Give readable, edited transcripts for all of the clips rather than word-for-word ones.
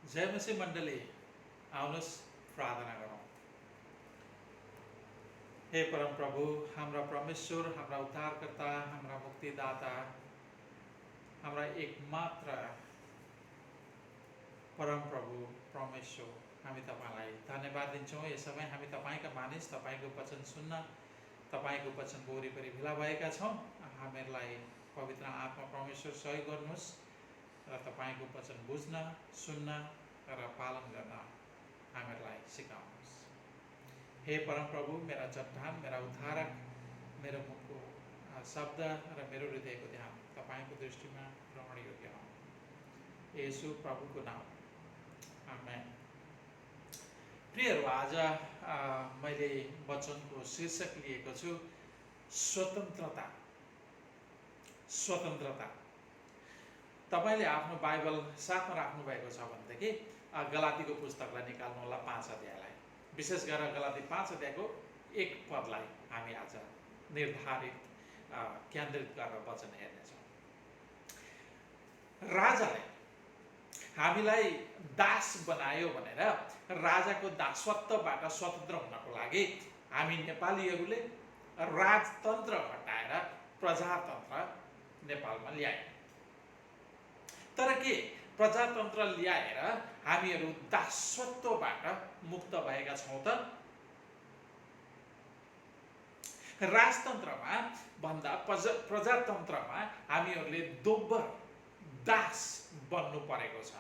जय मसीह मण्डली, आउनुहोस् प्रार्थना गरौँ। हे परम प्रभु, हाम्रा परमेश्वर, हाम्रा उद्धारकर्ता, हाम्रा मुक्तिदाता, हाम्रा एकमात्र परम प्रभु परमेश्वर, हामी तपाईलाई धन्यवाद दिन्छौँ। यस समय हामी तपाईका मानिस, तपाईको वचन सुन्न, तपाईको वचनको वरिपरि भेला भएका छौँ। हामीहरूलाई पवित्र आत्मा परमेश्वर सहयोग गर्नुहोस् र तपाईको वचन बुझ्न, सुन्न र पालन गर्न हामीहरूलाई सिकाउनुहोस्। हे परम प्रभु, मेरा चट्टान, मेरा उद्धारक, मेरो मुखको शब्द र मेरो हृदयको ध्यान तपाईको दृष्टिमा ग्रहण योग्य हो। येशू प्रभुको नाम, आमेन। प्रियहरू, आज मैले वचनको शीर्षक लिएको छु स्वतन्त्रता। स्वतन्त्रता। तपाईले आफ्नो बाइबल साथमा राख्नु भएको छ भनेदेखि गलातीको पुस्तकलाई निकाल्नु होला, 5 अध्यायलाई। विशेष गरेर गलाती 5 अध्यायको 1 पदलाई हामी आज निर्धारित केन्द्रित गरेर वचन हेर्नेछौँ। राजाले हामीलाई दास बनायो भनेर राजाको दासत्वबाट स्वतन्त्र हुनको लागि हामी नेपालीहरूले राजतन्त्र हटाएर प्रजातन्त्र नेपालमा ल्यायौँ। तर के प्रजातन्त्र ल्याएर हामीहरू दासत्वबाट मुक्त भएका छौँ त? राजतन्त्रमा भन्दा प्रजातन्त्रमा हामीहरूले दोब्बर दास बन्नु परेको छ।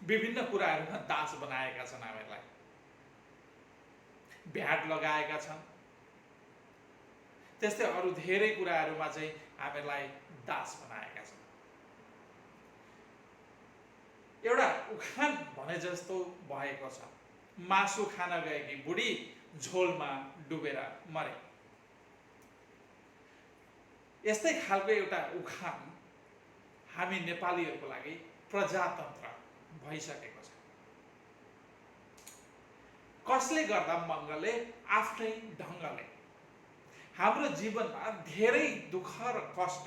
विभिन्न कुराहरूमा दास बनाएका छन् हामीहरूलाई। भ्याट लगाएका छन्। त्यस्तै अरू धेरै कुराहरूमा चाहिँ हामीहरूलाई दास बनाएका छन्। एउटा उखान भने जस्तो भएको छ, मासु खान गएकी बुढी झोलमा डुबेर मरे। यस्तै खालको एउटा उखान हामी नेपालीहरूको लागि प्रजातन्त्र भइसकेको छ। कसले गर्दा मङ्गलले आफ्नै ढङ्गले। हाम्रो जीवनमा धेरै दुःख र कष्ट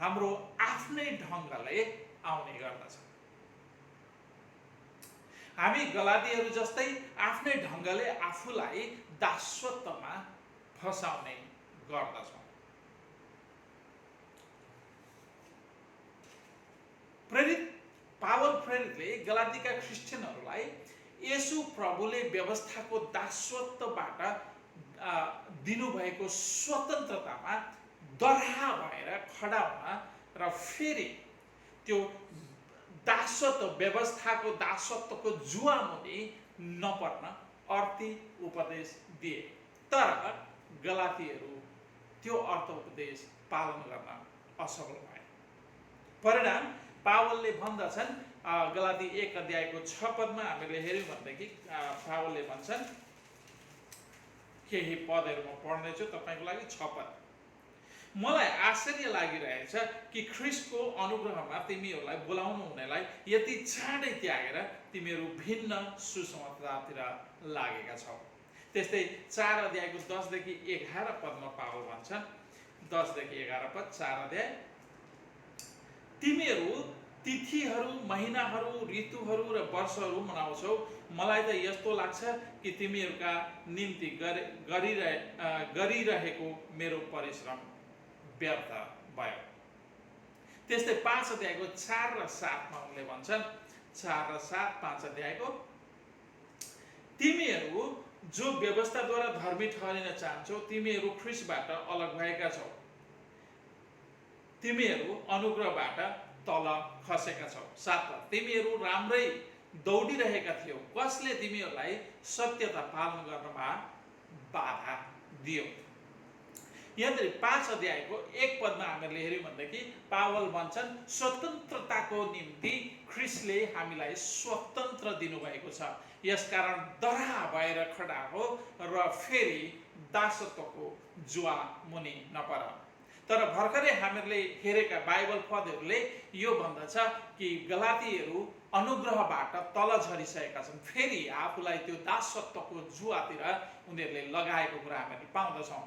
हाम्रो आफ्नै ढङ्गले आउने गर्दछ। हामी गलातीहरू जस्तै आफ्नै ढङ्गले आफूलाई दासत्वमा फसाउने गर्दछौँ। पावल प्रेरितले गलातीका क्रिस्चियनहरूलाई येशू प्रभुले व्यवस्थाको दासत्वबाट दिनुभएको स्वतन्त्रतामा दर्हा भएर खडा हुन र फेरि त्यो दासत्व, व्यवस्थाको दासत्वको जुवामुनि नपर्न अर्थी उपदेश दिए। तर गलातीहरू त्यो अर्थ उपदेश पालन गर्न असफल भए। परिणाम पावलले भन्दछन्, गलाती 1 अध्यायको 6 पदमा हामीले हेर्यौँ भनेदेखि पावलले भन्छन्, केही पदहरू म पढ्नेछु तपाईँको लागि। 6 पद। मलाई आश्चर्य लागिरहेछ कि ख्रीष्टको अनुग्रहमा तिमीहरूलाई बोलाउनु हुनेलाई यति चाँडै त्यागेर तिमीहरू भिन्न सुसमाचारतिर लागेका छौ। त्यस्तै 4 अध्यायको 10 देखि 11 पदमा पावल भन्छन्, 10 देखि 11 पद 4 अध्याय, तिमीहरू तिथिहरू, महिनाहरू, ऋतुहरू र वर्षहरू मनाउँछौ। मलाई त यस्तो लाग्छ कि तिमीहरूका निम्ति गरिरहेको मेरो परिश्रम व्यर्थ भयो। त्यस्तै 5 अध्यायको 4 र 7 मा उनले भन्छन्, 4 र 7 5 अध्यायको, तिमीहरू जो व्यवस्थाद्वारा धर्मी ठहरिन चाहन्छौ तिमीहरू ख्रीष्टबाट अलग भएका छौ। तिमीहरू अनुग्रहबाट तल खसेका छौ। 7 तिमीहरू राम्रै दौडिरहेका थियौ। कसले तिमीहरूलाई सत्यता पालन गर्नमा बाधा दियो? यहाँनिर 5 अध्यायको 1 पदमा हामीले हेर्यौँ भनेदेखि पावल भन्छन्, स्वतन्त्रताको निम्ति ख्रीष्टले हामीलाई स्वतन्त्र दिनुभएको छ। यसकारण दर्हा भएर खडा हो र फेरि दासत्वको जुवा मुनि नपर। तर भर्खरै हामीले हेरेका बाइबल पदहरूले यो भन्दछ कि गलातीहरू अनुग्रहबाट तल झरिसकेका छन्। फेरि आफूलाई त्यो दासत्वको जुवातिर उनीहरूले लगाएको कुरा हामीले पाउँदछौँ।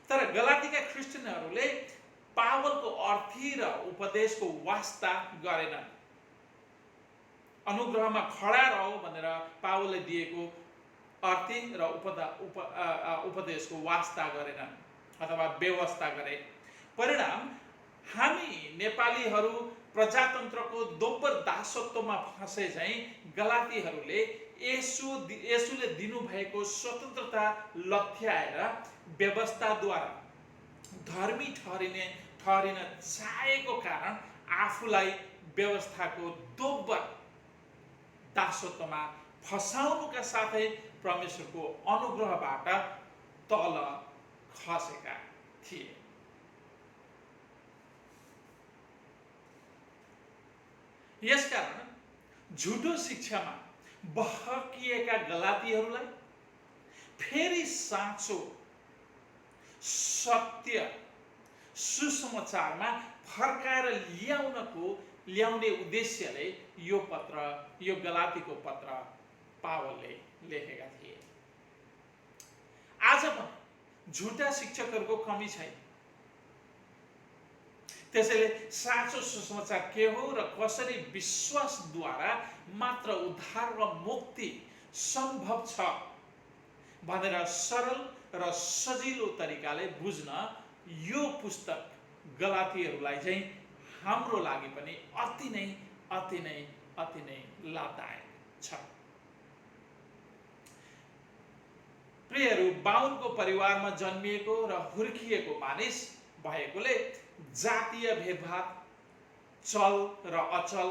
तर गलातीका क्रिस्चियनहरूले पावलको अर्थी र उपदेशको वास्ता गरेनन्। अनुग्रहमा खडा रह भनेर पावलले दिएको अर्थी र उपदेशको वास्ता गरेनन् अथवा व्यवस्था गरे। परिणाम हामी नेपालीहरू प्रजातन्त्रको दोब्बर दासत्वमा फँसे चाहिँ गलातीहरूले येशूले दिनुभएको स्वतन्त्रता लथ्याएर व्यवस्थाद्वारा धर्मी ठहरिन चाहेको कारण आफूलाई व्यवस्थाको दोब्बर दासत्वमा फसाउनुका साथै परमेश्वरको अनुग्रहबाट तल खसेका थिए। यसकारण झुटो शिक्षामा बहकिएका गलातीहरूलाई फेरि साँचो सत्य सुसमाचारमा फर्काएर ल्याउने उद्देश्यले यो गलातीको पत्र पावलले लेखेका थिए। आज पनि झुटा शिक्षकहरूको कमी छैन। त्यसैले साँचो सुसमाचार के हो र कसरी विश्वासद्वारा मात्र उद्धार र मुक्ति सम्भव छ भनेर सरल र सजिलो तरिकाले बुझ्न यो पुस्तक गलातीहरूलाई चाहिँ हाम्रो लागि पनि अति नै लाभदायक छ। प्रियहरू, बाहुनको परिवारमा जन्मिएको र हुर्किएको मानिस भएकोले जातीय भेदभाव, चल र अचल,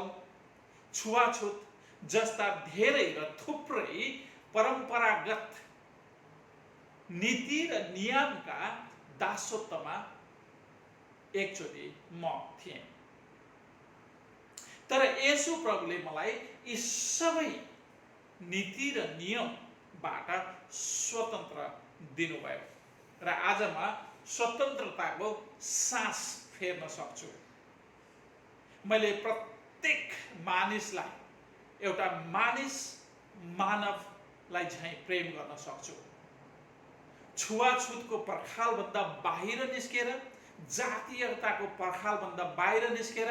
छुवाछुत जस्ता धेरै र थुप्रै परम्परागत नीति र नियमका दासत्वमा एकचोटि म थिएँ। तर येशू प्रभुले मलाई यी सबै नीति र नियमबाट स्वतन्त्र दिनुभयो र आज म स्वतन्त्रताको सास फेर्न सक्छु। मैले प्रत्येक मानिसलाई एउटा मानवलाई झैँ प्रेम गर्न सक्छु। छुवाछुतको पर्खालभन्दा बाहिर निस्केर, जातीयताको पर्खालभन्दा बाहिर निस्केर,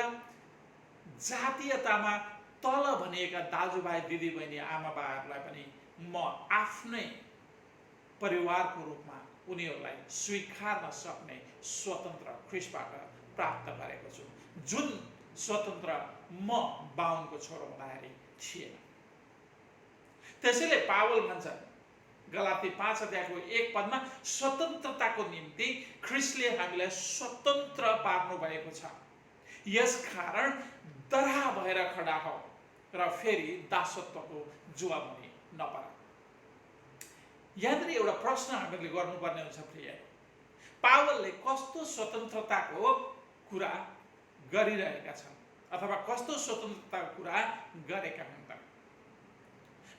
जातीयतामा तल भनिएका दाजुभाइ दिदीबहिनी आमाबाहरूलाई पनि म आफ्नै परिवारको रूपमा उनीहरूलाई स्वीकार्न सक्ने स्वतन्त्र ख्रीष्टबाट प्राप्त गरेको छु, जुन स्वतन्त्र म बाहुनको छोरो हुँदाखेरि थिएन। त्यसैले पावल भन्छ गलाती 5 अध्यायको 1 पदमा, स्वतन्त्रताको निम्ति ख्रीष्टले हामीलाई स्वतन्त्र पार्नु भएको छ। यसकारण दरहा भएर खडा हो र फेरि दासत्वको जुवामुनि नपर। यहाँनिर एउटा प्रश्न हामीले गर्नुपर्ने हुन्छ प्रिय, पावलले कस्तो स्वतन्त्रताको कुरा गरिरहेका छन् अथवा कस्तो स्वतन्त्रताको कुरा गरेका हुन् त?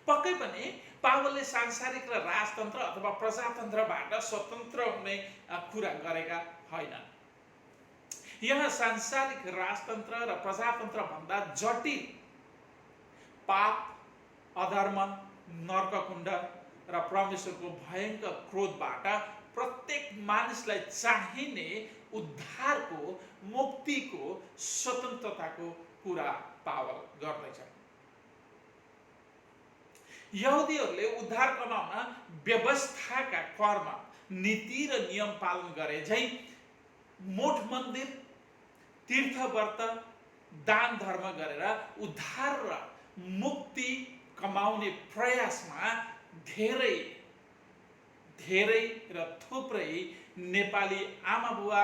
पक्कै पनि पावलले सांसारिक र राजतन्त्र अथवा प्रजातन्त्रबाट स्वतन्त्र हुने कुरा गरेका होइनन्। यहाँ सांसारिक राजतन्त्र र प्रजातन्त्र भन्दा जटिल पाप, अधर्म, नर्ककुण्ड र परमेश्वरको भयंकर क्रोधबाट प्रत्येक मानिसलाई चाहिने उद्धारको, मुक्तिको, स्वतन्त्रताको कुरा पावल गर्दैछ। यहुदीहरूले उद्धार कमाउन व्यवस्थाका कर्म, नीति र नियम पालन गरे झैं मोठ मन्दिर, तीर्थव्रत, दान धर्म गरेर उद्धार र मुक्ति कमाउने प्रयासमा धेरै र थुप्रै नेपाली आमाबुवा,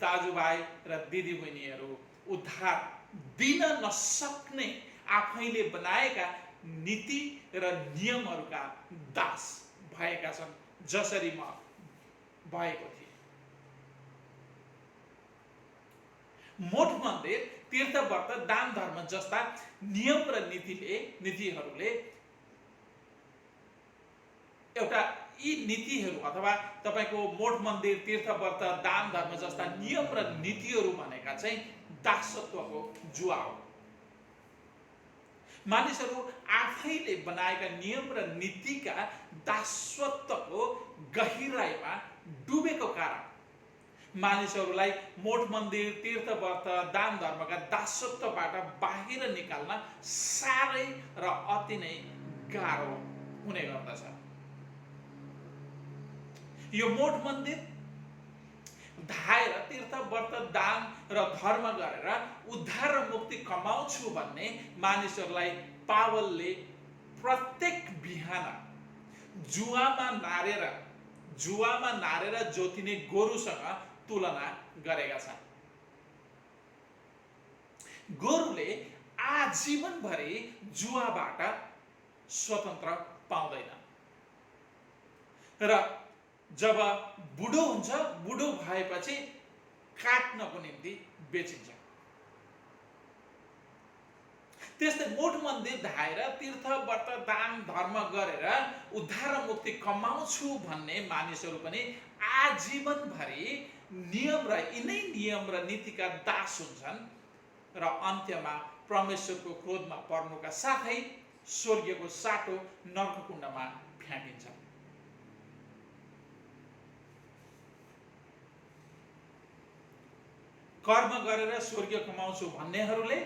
दाजुभाइ र दिदीबहिनीहरू उद्धार दिन नसक्ने आफैले बनाएका नीति र नियमहरूका दास भएका छन्, जसरी म भएको थिएँ। मोठ मन्दिर, तीर्थव्रत, दान धर्म जस्ता नियम र नीतिहरूले एउटा यी नीतिहरू अथवा तपाईको मोठ मन्दिर, तीर्थव्रत, दान धर्म जस्ता नियम र नीतिहरू भनेका चाहिँ दासत्वको जुवा हो। मानिसहरू आफैले बनाएका नियम र नीतिका दासत्वको गहिराईमा डुबेको कारण मानिसहरूलाई मोठ मन्दिर, तीर्थ व्रत, दान धर्मका दासत्वबाट बाहिर निकाल्न साह्रै र अति नै गाह्रो हुने गर्दछ। यो मोठ मन्दिर धाएर तीर्थ व्रत दान र धर्म गरेर उद्धार र मुक्ति कमाउँछु भन्ने मानिसहरूलाई पावलले प्रत्येक बिहान जुवामा नारेर जोतिने गोरुसँग तुलना गरेका छन्। गोरुले आजीवनभरि जुवाबाट स्वतन्त्र पाउँदैन र जब बुढो हुन्छ, बुढो भएपछि काट्नको निम्ति बेचिन्छ। त्यस्तै मोठ मन्दिर धाएर तीर्थ व्रत दान धर्म गरेर उद्धार र मुक्ति कमाउँछु भन्ने मानिसहरू पनि आजीवनभरि यिनै नियम र नीतिका दास हुन्छन् र अन्त्यमा परमेश्वरको क्रोधमा पर्नुका साथै स्वर्गीयको साटो नरककुण्डमा फ्याँकिन्छ। कर्म गरेर स्वर्ग कमाउँछु भन्नेहरूले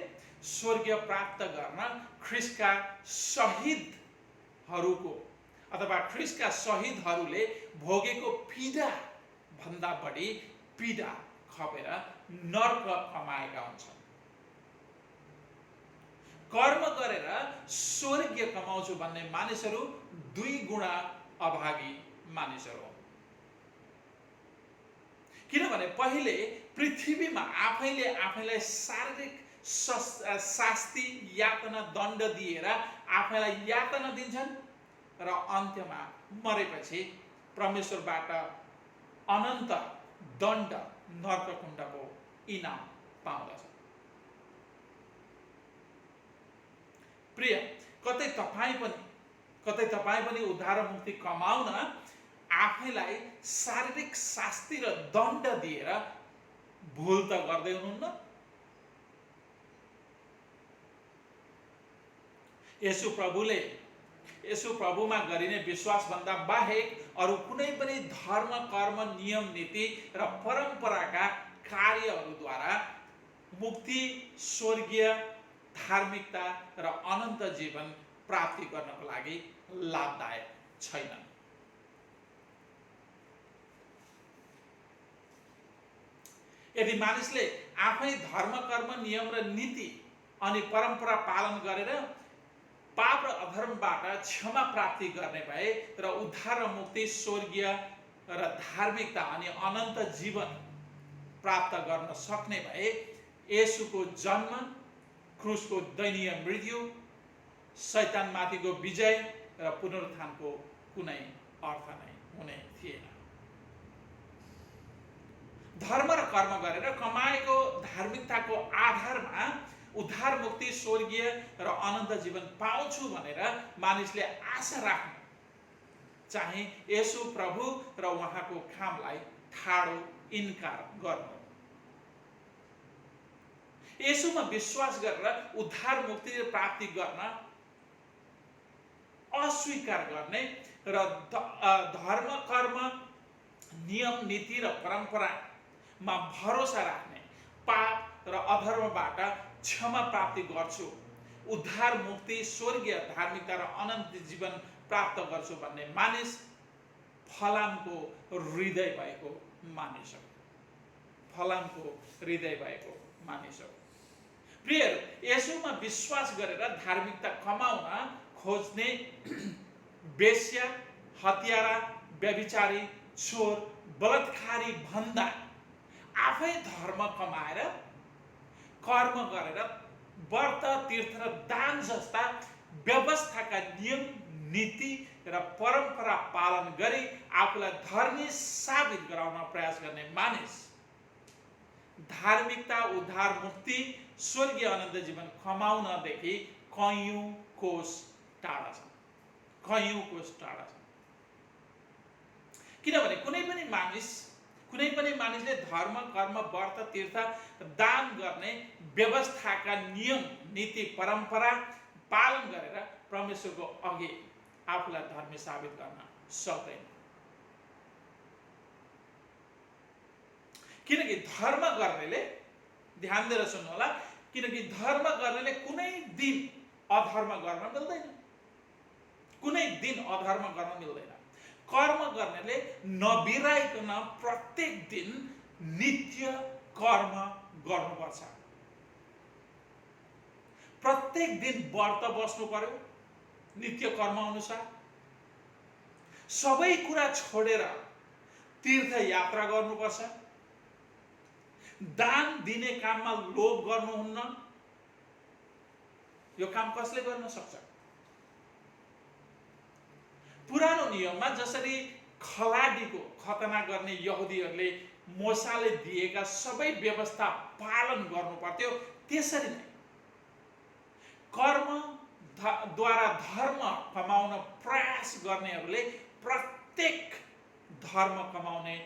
स्वर्ग प्राप्त गर्न ख्रिस्टका शहीदहरूको अथवा ख्रिस्टका शहीदहरूले भोगेको पीडा भन्दा बढी पीडा खपेर नर्क कमाएका हुन्छन्। कर्म गरेर स्वर्ग कमाउँछु भन्ने मानिसहरू 2 गुणा अभागी मानिसहरू हुन्। किनभने पहिले पृथ्वीमा आफैले आफैलाई शारीरिक शास्ति यातना दण्ड दिएर आफैलाई यातना दिन्छन् र अन्त्यमा मरेपछि परमेश्वरबाट अनन्त दण्ड नरककुण्डको इनाम पाउँदछ। प्रिय, कतै तपाईँ पनि उद्धार र मुक्ति कमाउन आफैलाई शारीरिक शास्ति र दण्ड दिएर भुल त गर्दै हुनुहुन्न? यसु प्रभुमा गरिने विश्वासभन्दा बाहेक अरू कुनै पनि धर्म, कर्म, नियम, नीति र परम्पराका कार्यहरूद्वारा मुक्ति, स्वर्गीय धार्मिकता र अनन्त जीवन प्राप्ति गर्नको लागि लाभदायक छैनन्। यदि मानिसले आफै धर्म, कर्म, नियम र नीति अनि परम्परा पालन गरेर पाप र अधर्मबाट क्षमा प्राप्ति गर्ने भए र उद्धार र मुक्ति, स्वर्गीय र धार्मिकता अनि अनन्त जीवन प्राप्त गर्न सक्ने भए येशूको जन्म, क्रुसको दयनीय मृत्यु, शैतानमाथिको विजय र पुनरुत्थानको कुनै अर्थ नै हुने थिएन। धर्म र कर्म गरेर कमाएको धार्मिकताको आधारमा उद्धार, मुक्ति, स्वर्गीय र अनन्त जीवन पाउँछु भनेर मानिसले आशा राख्नु चाहिँ येशू प्रभु र उहाँको कामलाई ठाडो इन्कार गर्नु। येशूमा विश्वास गरेर उद्धार, मुक्ति र प्राप्ति गर्न अस्वीकार गर्ने र धर्म, कर्म, नियम, नीति र परम्परामा भरोसा राख्ने, पाप र अधर्मबाट क्षमा प्राप्ति गर्छु, उद्धार, मुक्ति, स्वर्गीय धार्मिकता र अनन्त जीवन प्राप्त गर्छु भन्ने मानिस फलामको हृदय भएको मानिस हो। प्रियहरू, येशूमा विश्वास गरेर धार्मिकता कमाउन खोज्ने वेश्या, हत्यारा, व्यभिचारी, चोर, बलात्कारी भन्दा आफै धर्म कमाएर, कर्म गरेर, व्रत, तीर्थ र दान जस्ता व्यवस्थाका नियम, नीति र परम्परा पालन गरी आफूलाई धर्मी साबित गराउन प्रयास गर्ने मानिस धार्मिकता, उद्धार, मुक्ति, स्वर्गीय अनन्त जीवन कमाउनदेखि कैयौं कोस टाढा छन्। किनभने कुनै पनि मानिसले धर्म, कर्म, व्रत, तीर्थ, दान गर्ने व्यवस्थाका नियम, नीति, परम्परा पालन गरेर परमेश्वरको अघि आफूलाई धर्मी साबित गर्न सक्दैन। किनकि धर्म गर्नेले, ध्यान दिएर सुन्नु होला, किनकि धर्म गर्नेले कुनै दिन अधर्म गर्न मिल्दैन, कुनै दिन अधर्म गर्न मिल्दैन। कर्म गर्नेले नबिराइकन प्रत्येक दिन नित्य कर्म गर्नुपर्छ। प्रत्येक दिन व्रत बस्नु पर्यो नित्य कर्म अनुसार। सबै कुरा छोडेर तीर्थ यात्रा गर्नुपर्छ। दान दिने काममा लोभ गर्नुहुन्न। यो काम कसले गर्न सक्छ? पुरानो नियममा जसरी खलाडीको खतना गर्ने यहुदीहरूले मोसाले दिएका सबै व्यवस्था पालन गर्नु पर्थ्यो, त्यसरी नै कर्म द्वारा धर्म कमाउन प्रयास गर्नेहरूले प्रत्येक धर्म कमाउने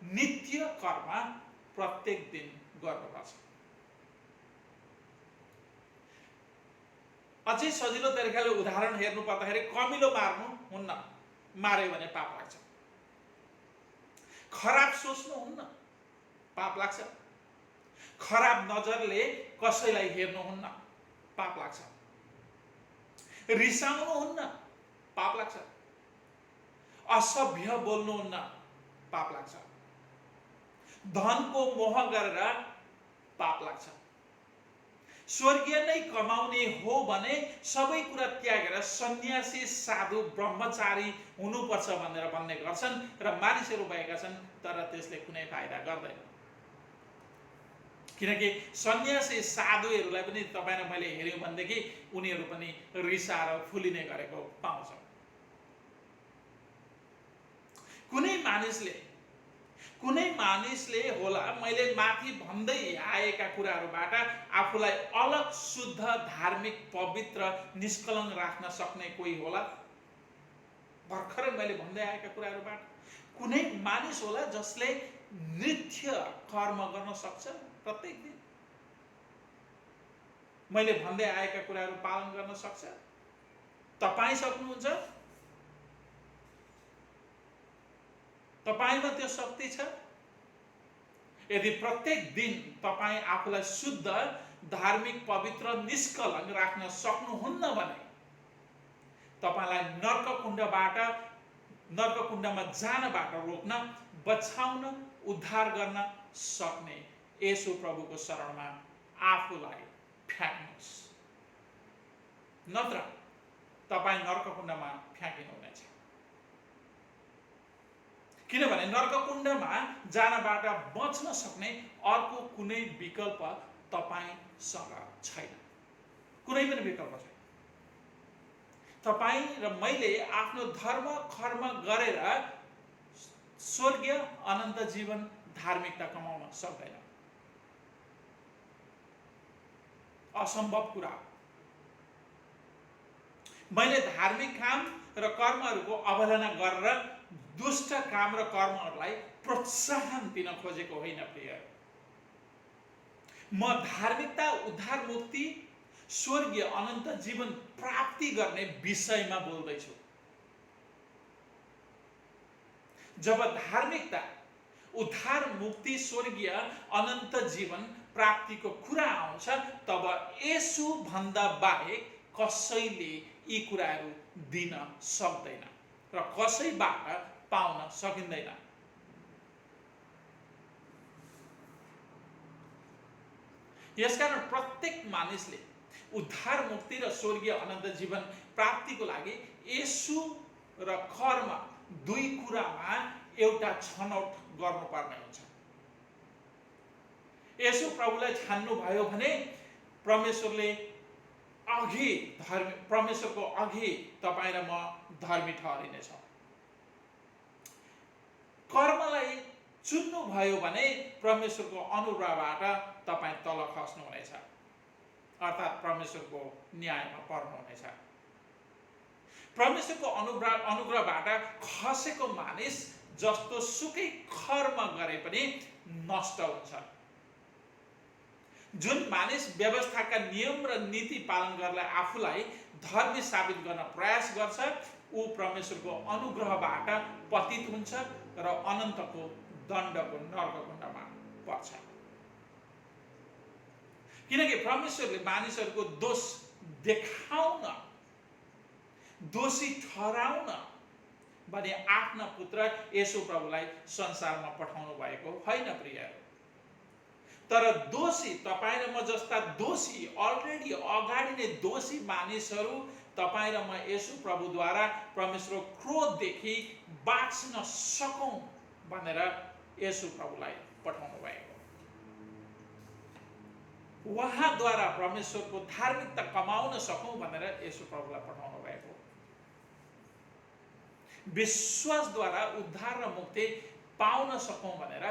नित्य कर्म प्रत्येक दिन गर्नुपर्छ। अझै सजिलो तरिकाले उदाहरण हेर्नु पर्दाखेरि कमिलो मार्नु हुन्न, मार्यो भने पाप लाग्छ। खराब सोच्नु हुन्न, पाप लाग्छ। खराब नजरले कसैलाई हेर्नु हुन्न, पाप लाग्छ। रिसाउनु हुन्न, पाप लाग्छ। असभ्य बोल्नु हुन्न, पाप लाग्छ। धनको मोह गरेर पाप लाग्छ। स्वर्गीय नै कमाउने हो भने सबै कुरा त्यागेर सन्यासी, साधु, ब्रह्मचारी हुनुपर्छ भनेर भन्ने गर्छन् र मानिसहरू भएका छन्, तर त्यसले कुनै फाइदा गर्दैन। किनकि सन्यासी साधुहरूलाई पनि तपाईँ र मैले हेऱ्यौँ भनेदेखि उनीहरू पनि रिसाएर फुलिने गरेको पाउँछौँ। कुनै मानिसले होला मैले माथि भन्दै आएका कुराहरूबाट आफूलाई अलग, शुद्ध, धार्मिक, पवित्र, निष्कलङ्क राख्न सक्ने कोही होला। भर्खरै मैले भन्दै आएका कुराहरूबाट कुनै मानिस होला जसले नित्य कर्म गर्न सक्छ प्रत्येक दिन, मैले भन्दै आएका कुराहरू पालन गर्न सक्छ। तपाईँ सक्नुहुन्छ? तपाईमा त्यो शक्ति छ? यदि प्रत्येक दिन तपाईँ आफूलाई शुद्ध, धार्मिक, पवित्र, निष्कलङ्क राख्न सक्नुहुन्न भने तपाईलाई नर्ककुण्डमा जानबाट रोक्न, बचाउन, उद्धार गर्न सक्ने येशू प्रभुको शरणमा आफूलाई फ्याक्नुहोस्, नत्र तपाईँ नर्ककुण्डमा फ्याँकिनुहुनेछ। किनभने नर्ककुण्डमा जानबाट बच्न सक्ने अर्को कुनै विकल्प तपाईसँग छैन, कुनै पनि विकल्प छैन। तपाईँ र मैले आफ्नो धर्म कर्म गरेर स्वर्गीय अनन्त जीवन, धार्मिकता कमाउन सक्दैन, असम्भव कुरा। मैले धार्मिक काम र कर्महरूको अवहेलना गरेर दुष्ट काम र कर्महरूलाई प्रोत्साहन दिन खोजेको होइन प्रिय। म धार्मिकता, उद्धार, मुक्ति, स्वर्गीय अनन्त जीवन प्राप्ति गर्ने विषयमा बोल्दैछु। जब धार्मिकता, उद्धार, मुक्ति, स्वर्गीय अनन्त जीवन प्राप्तिको कुरा आउँछ तब येशू भन्दा बाहेक कसैले यी कुराहरू दिन सक्दैन र कसैबाट पाउन सकिँदैन। यसकारण प्रत्येक मानिसले उद्धार, मुक्ति र स्वर्गीय अनन्त जीवन प्राप्तिको लागि येशू र कर्म दुई कुरामा एउटा छनौट गर्नुपर्ने हुन्छ। येशू प्रभुलाई छान्नु भयो भने परमेश्वरको अघि तपाईँ र म धर्मी ठहरिनेछ। कर्मलाई चुन्नु भयो भने परमेश्वरको अनुग्रहबाट तपाईँ तल खस्नुहुनेछ, अर्थात् परमेश्वरको न्यायमा पर्नुहुनेछ। परमेश्वरको अनुग्रहबाट खसेको मानिस जस्तो सुकै कर्म गरे पनि नष्ट हुन्छ। जुन मानिस व्यवस्थाका नियम र नीति पालन गरेर आफूलाई धर्मी साबित गर्न प्रयास गर्छ, ऊ परमेश्वरको अनुग्रहबाट पतित हुन्छ र अनन्तको दण्डको नर्ककुण्डमा पर्छ। किनकि परमेश्वरले मानिसहरूको दोष देखाउन, दोषी ठहराउन भने आफ्ना पुत्र येशू प्रभुलाई संसारमा पठाउनु भएको होइन प्रियहरू। तर दोषी, तपाईँ र म जस्ता दोषी, अलरेडी अगाडि नै दोषी मानिसहरू तपाईँ र म येशू प्रभुद्वारा परमेश्वरको क्रोधदेखि बाँच्न सकौँ भनेर येशू प्रभुलाई पठाउनु भएको। उहाँद्वारा परमेश्वरको धार्मिकता कमाउन सकौँ भनेर येशू प्रभुलाई पठाउनु भएको। विश्वासद्वारा उद्धार र मुक्ति पाउन सकौँ भनेर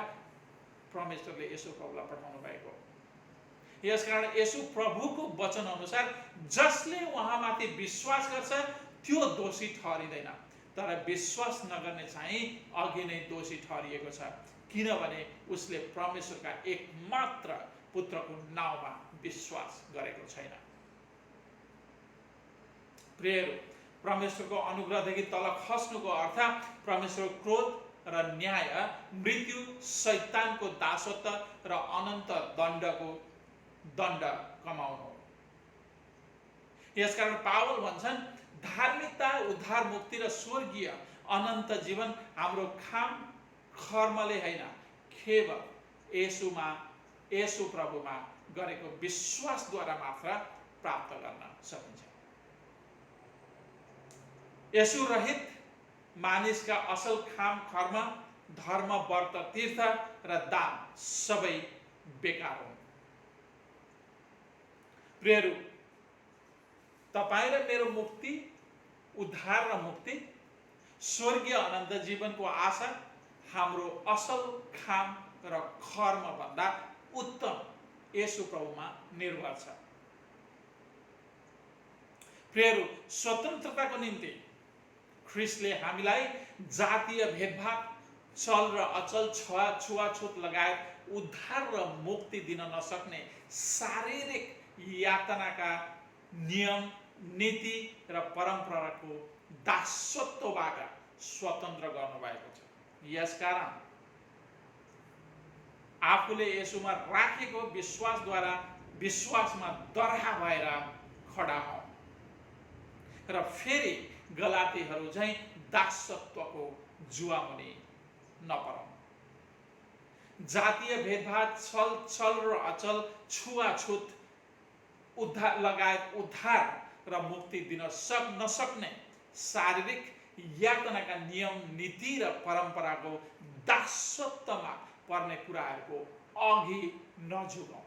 परमेश्वरले येशू प्रभुलाई पठाउनु भएको। यसकारण येशू प्रभुको वचन अनुसार जसले उहाँमाथि विश्वास गर्छ त्यो दोषी ठहरिँदैन, तर विश्वास नगर्ने चाहिँ अघि नै दोषी ठहरिएको छ, किनभने उसले परमेश्वरका एकमात्र पुत्रको नाउँमा विश्वास गरेको छैन। प्रियहरू, परमेश्वरको अनुग्रहदेखि तल खस्नुको अर्थ परमेश्वरको क्रोध र न्याय, मृत्यु, शैतानको दासत्व र अनन्त दण्ड कमाउनु। यसकारण पावल भन्छन्, धार्मिकता, उद्धार, मुक्ति र स्वर्गीय अनन्त जीवन हाम्रो काम कर्मले होइन, केवल येशू प्रभुमा गरेको विश्वासद्वारा मात्र प्राप्त गर्न सकिन्छ। येशू रहित मानिसका असल काम कर्म, धर्म, व्रत, तीर्थ र दान सबै बेकार हुन्। प्रियहरू, तपाईँ र मेरो मुक्ति, उद्धार र मुक्ति, स्वर्गीय अनन्त जीवनको आशा हाम्रो असल काम र कर्मभन्दा उत्तम येशू प्रभुमा निर्भर छ। प्रियहरू, स्वतन्त्रताको निम्ति ख्रिस्टले हामीलाई जातीय भेदभाव, चल र अचल, छुवाछुत लगायत उद्धार र मुक्ति दिन नसक्ने शारीरिक यातनाका नियम, नीति र परम्पराको दासत्वबाट स्वतन्त्र गर्नुभएको छ। यसकारण आफूले येशूमा राखेको विश्वासद्वारा विश्वासमा दरहा भएर खडा हौँ र फेरि गलातीहरू झैँ दासत्वको जुवामुनि नपरौँ। जातीय भेदभाव, छल र अचल, छुवाछुत लगायत उद्धार र मुक्ति दिन नसक्ने शारीरिक यातनाका नियम, नीति र परम्पराको दासत्वमा पर्ने कुराहरूको अघि नझुकौँ।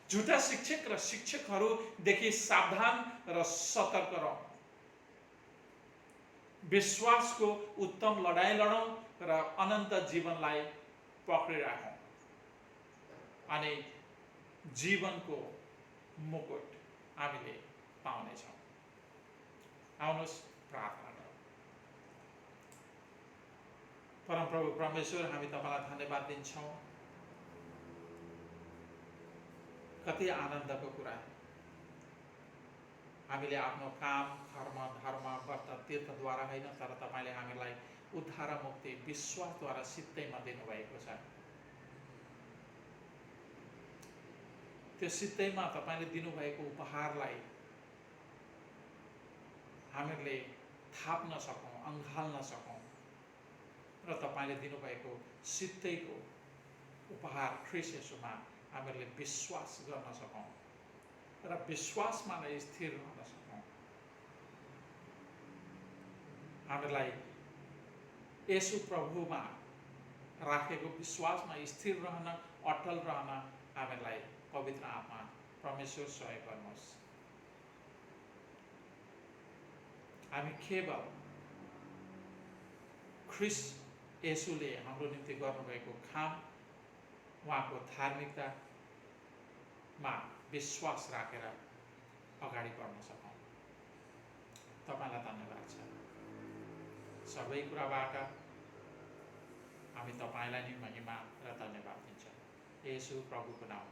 झुटा शिक्षक र शिक्षकहरूदेखि सावधान र सतर्क रहौँ। विश्वासको उत्तम लडाईँ लडौँ र अनन्त जीवनलाई पक्रिराखौँ अनि जीवनको मुकुट हामीले पाउनेछौँ। आउनुहोस् प्रार्थना गरौँ। परमप्रभु परमेश्वर, हामी तपाईलाई धन्यवाद दिन्छौँ। कति आनन्दको कुरा, हामीले आफ्नो काम, कर्म, धर्म, व्रत, तीर्थद्वारा होइन, तर तपाईले हामीलाई उद्धार र मुक्ति विश्वासद्वारा सित्तैमा दिनुभएको छ। त्यो सित्तैमा तपाईले दिनुभएको उपहारलाई हामीले थाप्न सकौँ, अँगाल्न सकौँ र तपाईले दिनुभएको सित्तैको उपहार ख्रीष्ट येशूमा हामीले विश्वास गर्न सकौँ र विश्वासमा नै स्थिर रहन सकौँ। हामीलाई येशू प्रभुमा राखेको विश्वासमा स्थिर रहन, अटल रहन हामीलाई पवित्र आत्मा परमेश्वर सहयोग गर्नुहोस्। हामी केवल ख्रीष्ट येशूले हाम्रो निम्ति गर्नुभएको काम, उहाँको धार्मिकतामा विश्वास राखेर अगाडि बढ्न सकौँ। तपाईलाई धन्यवाद छ। सबै कुराबाट हामी तपाईलाई नै महिमा र धन्यवाद दिन्छौँ। येशू प्रभुको नाम